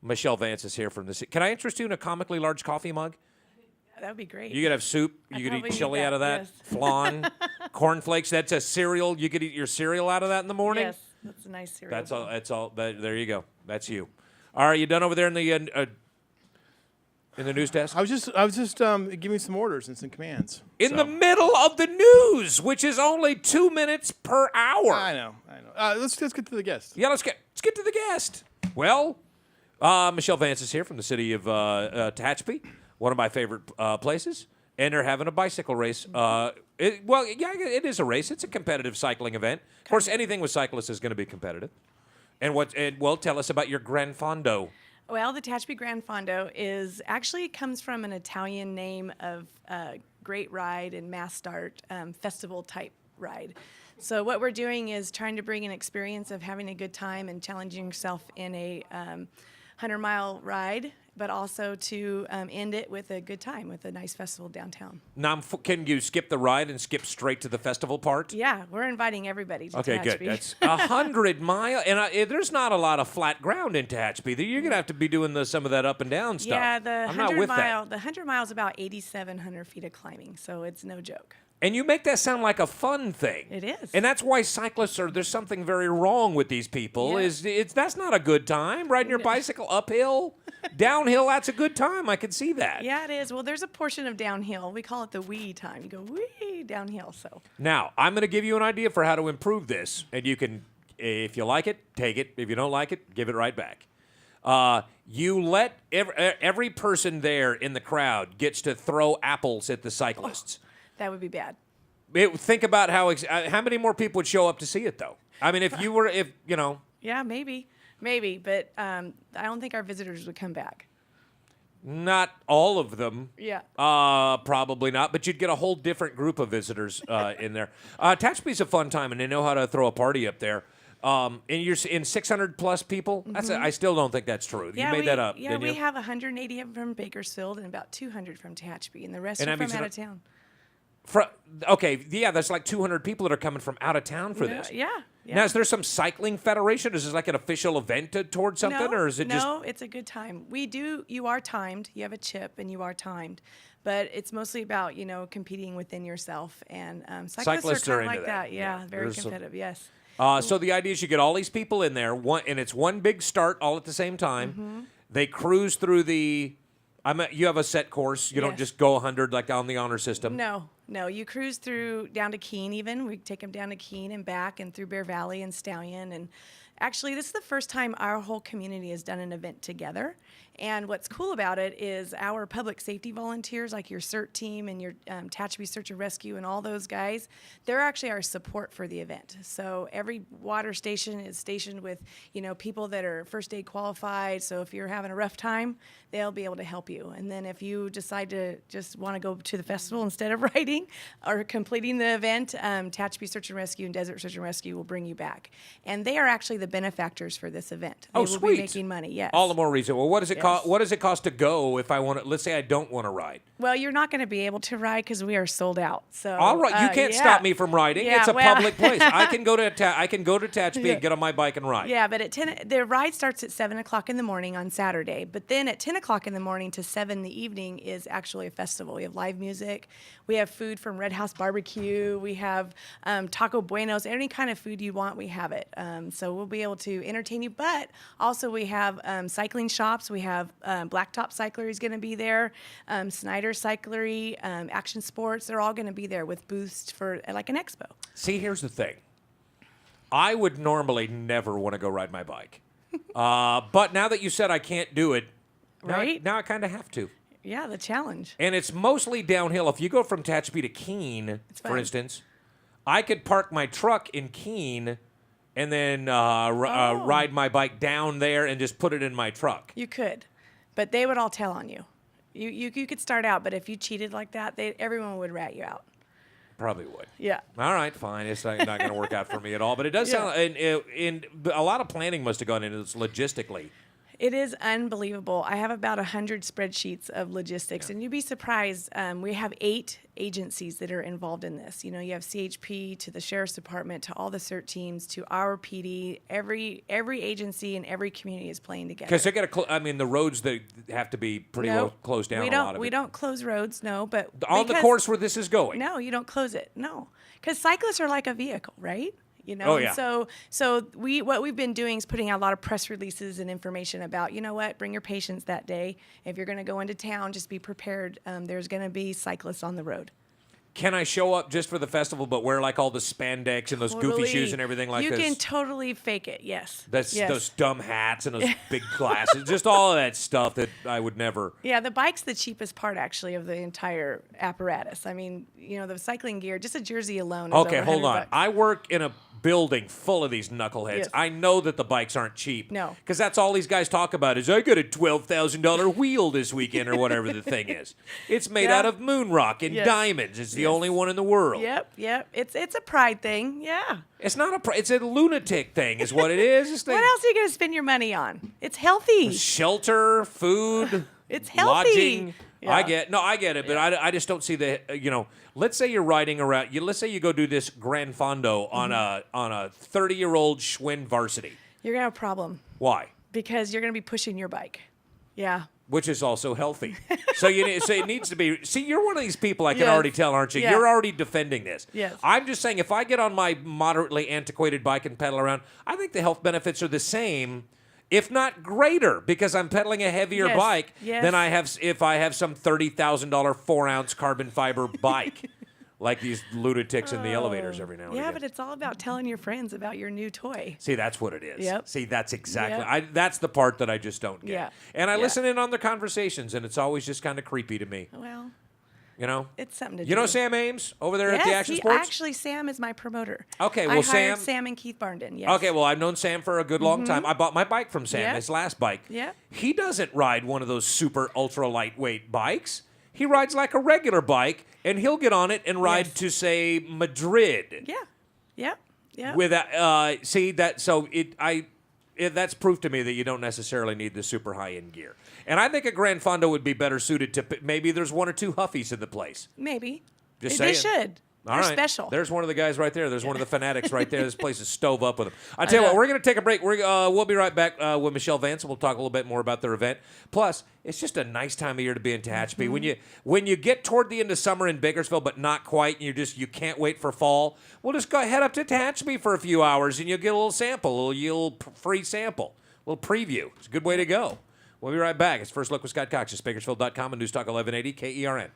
Michelle Vance is here from the city. Can I interest you in a comically large coffee mug? That would be great. You could have soup. You could eat chili out of that. Yes. Flan, cornflakes. That's a cereal. You could eat your cereal out of that in the morning. Yes, that's a nice cereal. That's all. That's all. There you go. That's you. All right, you done over there in the news desk? I was just giving some orders and some commands. In the middle of the news, which is only 2 minutes per hour. I know. Let's get to the guest. Yeah, let's get to the guest. Well, Michelle Vance is here from the city of Tehachapi, one of my favorite places, and they're having a bicycle race. It is a race. It's a competitive cycling event. Of course, anything with cyclists is going to be competitive. And tell us about your Gran Fondo. Well, the Tehachapi Gran Fondo comes from an Italian name of great ride and mass start festival type ride. So what we're doing is trying to bring an experience of having a good time and challenging yourself in a 100-mile ride, but also to end it with a good time with a nice festival downtown. Now, can you skip the ride and skip straight to the festival part? Yeah, we're inviting everybody to Okay, Tehachapi. good. That's 100 mile, and there's not a lot of flat ground in Tehachapi. You're gonna have to be doing some of that up and down stuff. Yeah, the I'm not with that. The 100 miles is about 8,700 feet of climbing, so it's no joke. And you make that sound like a fun thing. It is. And that's why cyclists there's something very wrong with these people. Yeah. That's not a good time. Riding your bicycle uphill, downhill, that's a good time. I can see that. Yeah, it is. Well, there's a portion of downhill. We call it the wee time. You go wee downhill. So Now, I'm going to give you an idea for how to improve this. And you can, if you like it, take it. If you don't like it, give it right back. You let every person there in the crowd gets to throw apples at the cyclists. that would be bad. Think about how many more people would show up to see it, though. I mean, if Yeah, maybe, but I don't think our visitors would come back. not all of them. Yeah. Probably not, but you'd get a whole different group of visitors in there. Tehachapi's a fun time, and they know how to throw a party up there. And you're in 600 plus people. Mm-hmm. I still don't think that's true. You made that up. Yeah, didn't we you? have 180 from Bakersfield and about 200 from Tehachapi, and the rest And are that from means out of town. That's like 200 people that are coming from out of town for this. Yeah. Now, is there some cycling federation? Is this like an official event towards something, or is it just? No, it's a good time. You are timed. You have a chip, and you are timed. But it's mostly about, competing within yourself. And cyclists are kind of like that. Yeah, very competitive, yes. So the idea is you get all these people in there, and it's one big start all at the same time. Mm-hmm. They cruise through you have a set course. You don't just go 100 like on the honor system. No, you cruise through down to Keene even. We take them down to Keene and back and through Bear Valley and Stallion. And actually, this is the first time our whole community has done an event together. And what's cool about it is our public safety volunteers, like your CERT team and your Tehachapi Search and Rescue and all those guys, they're actually our support for the event. So every water station is stationed with, people that are first aid qualified. So if you're having a rough time, they'll be able to help you. And then if you decide to just want to go to the festival instead of riding or completing the event, Tehachapi Search and Rescue and Desert Search and Rescue will bring you back. And they are actually the benefactors for this event. They will be making money, yes. All the more reason. Well, what does it cost? What does it cost to go if I want to? Let's say I don't want to ride. Well, you're not going to be able to ride because we are sold out. So all right, you can't stop me from riding. Yeah, it's a public place. I can go to Tehachapi and get on my bike and ride. Yeah, but the ride starts at 7:00 in the morning on Saturday. But then at 10:00 in the morning to 7 in the evening is actually a festival. We have live music. We have food from Red House Barbecue. We have Taco Buenos. Any kind of food you want, we have it. So we'll be able to entertain you. But also we have cycling shops. We have Blacktop Cyclery is going to be there. Snyder Cyclery, Action Sports. They're all going to be there with booths for like an expo. See, here's the thing. I would normally never want to go ride my bike. But now that you said I can't do it, right? Now I kind of have to. Yeah, the challenge. And it's mostly downhill. If you go from Tehachapi to Keene, for instance, I could park my truck in Keene and then ride my bike down there and just put it in my truck. You could, but they would all tell on you. You could start out, but if you cheated like that, everyone would rat you out. Probably would. Yeah. All right, fine. It's not going to work out for me at all. But it does sound, and a lot of planning must have gone into this logistically. It is unbelievable. I have about 100 spreadsheets of logistics, and you'd be surprised. We have 8 agencies that are involved in this. You know, you have CHP to the Sheriff's Department to all the CERT teams to our PD. Every agency and every community is playing together. Because they got to. I mean, the roads they have to be pretty well closed down. We a don't. lot of we it. don't close roads. No, but On the course where this is going. No, you don't close it. No, because cyclists are like a vehicle, right? You know, Oh, yeah. And so what we've been doing is putting out a lot of press releases and information about, you know what, bring your patients that day. If you're going to go into town, just be prepared. There's going to be cyclists on the road. Can I show up just for the festival, but wear like all the spandex and those goofy shoes and everything like you this? You can totally fake it. Yes. Yes. Those dumb hats and those big glasses, just all of that stuff that I would never. Yeah, the bike's the cheapest part actually of the entire apparatus. I mean, you know, the cycling gear, just a jersey alone. Is Okay, over hold on. $100. I work in a building full of these knuckleheads. Yes. I know that the bikes aren't cheap. No. Because that's all these guys talk about is I got a $12,000 wheel this weekend or whatever the thing is. It's made Yeah. out of moon rock and Yes. diamonds. It's the Yes. only one in the world. Yep. It's a pride thing. Yeah. It's not it's a lunatic thing is what it is. It's What else are you going to spend your money on? It's healthy. Shelter, food, It's healthy. lodging. Yeah. I get it, but I just don't see the, let's say you're riding around, let's say you go do this Gran Fondo on a 30-year-old Schwinn varsity. You're going to have a problem Why? because you're going to be pushing your bike. Yeah. Which is also healthy. So it needs to be. See, you're one of these people I can Yes. already tell, aren't you? Yeah. You're already defending this. Yes. I'm just saying, if I get on my moderately antiquated bike and pedal around, I think the health benefits are the same, if not greater, because I'm pedaling a heavier Yes. bike Yes. than I have if I have some $30,000 4-ounce carbon fiber bike, like these lunatics in the elevators every now and Yeah, again. but it's all about telling your friends about your new toy. See, that's what it is. Yep. See, that's exactly. Yep. That's the part that I just don't get. Yeah. And I Yeah. listen in on their conversations, and it's always just kind of creepy to me. Well, You know, it's something to do. you know Sam Ames over there Yes, at the Action Sports. Actually, Sam is my promoter. Okay, I well, hired Sam- Sam and Keith Barnden. Yes. Okay, well, I've known Sam for a good long time. I bought my bike from Sam, Yep. his last bike. Yep. He doesn't ride one of those super ultra lightweight bikes. He rides like a regular bike, and he'll get on it and ride Yes. to say Madrid. Yeah. Yeah. With see that, so that's proof to me that you don't necessarily need the super high end gear. And I think a Gran Fondo would be better suited to maybe there's one or two Huffies in the place. Maybe. Just They saying. should. All They're right. special. There's one of the guys right there. There's one of the fanatics right there. This place is stove up with them. I tell you what, we're going to take a break. We'll be right back with Michelle Vance, and we'll talk a little bit more about their event. Plus, it's just a nice time of year to be in Tehachapi. When you get toward the end of summer in Bakersfield, but not quite, and you can't wait for fall, we'll just go head up to Tehachapi for a few hours, and you'll get a little sample, a little free sample, a little preview. It's a good way to go. We'll be right back. It's First Look with Scott Cox. It's Bakersfield.com and News Talk 1180 KERN.